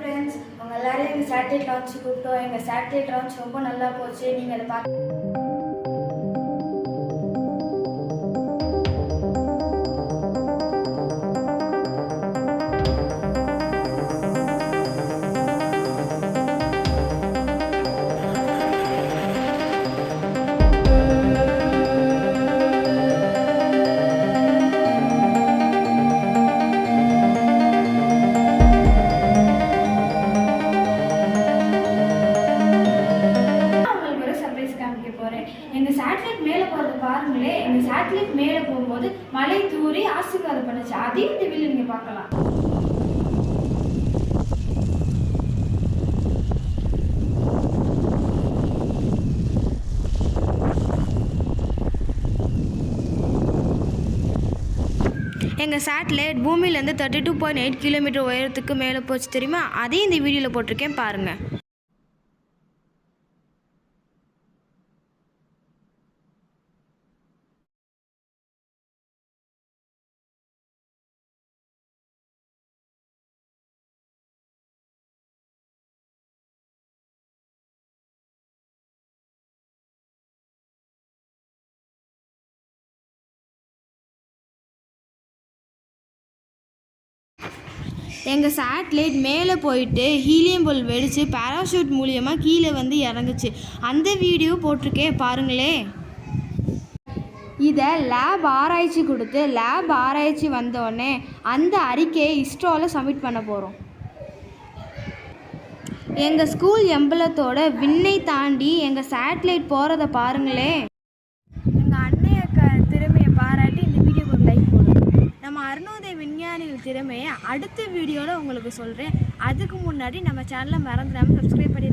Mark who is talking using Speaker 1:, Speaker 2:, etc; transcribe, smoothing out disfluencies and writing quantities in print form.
Speaker 1: Friends, உங்கள் எல்லாரையும் எங்கள் சேட்டலைட் லான்ச்சு கூப்பிட்டோம். எங்கள் சேட்டலைட் லான்ச் ரொம்ப நல்லா போச்சு. நீங்கள் அதை பார்த்து எங்கள் சேட்டலைட் மேலே போகிறது பாருங்களே. எங்கள் சேட்டலைட் மேலே போகும்போது மழை தூரி ஆசீர்வாதம் பண்ணுச்சு. அதையும் இந்த வீடியோ நீங்கள் பார்க்கலாம். எங்கள் சேட்டலைட் பூமியிலேருந்து 32.8 கிலோமீட்டர் உயரத்துக்கு மேலே போச்சு தெரியுமா? அதையும் இந்த வீடியோவில் போட்டிருக்கேன் பாருங்கள். எங்கள் சேட்டலைட் மேலே போயிட்டு ஹீலியம் பல்ப் வெடித்து பேராஷூட் மூலியமாக கீழே வந்து இறங்குச்சு. அந்த வீடியோ போட்டிருக்கேன் பாருங்களே. இதை லேப் ஆராய்ச்சி கொடுத்து லேப் ஆராய்ச்சி வந்தோடனே அந்த அறிக்கையை இஸ்ரோவில் சப்மிட் பண்ண போகிறோம். எங்கள் ஸ்கூல் எம்பலத்தோட விண்ணை தாண்டி எங்கள் சேட்டலைட் போகிறத பாருங்களே. எங்கள் அன்னையக்க திறமையை பாராட்டி இந்த வீடியோக்கு ஒரு லைக் போடுங்க. நம்ம அருணோதய விஞ்ஞானிகள் திறமையை அடுத்த வீடியோவில் உங்களுக்கு சொல்கிறேன். அதுக்கு முன்னாடி நம்ம சேனலை மறந்துடாமல் சப்ஸ்கிரைப் பண்ணி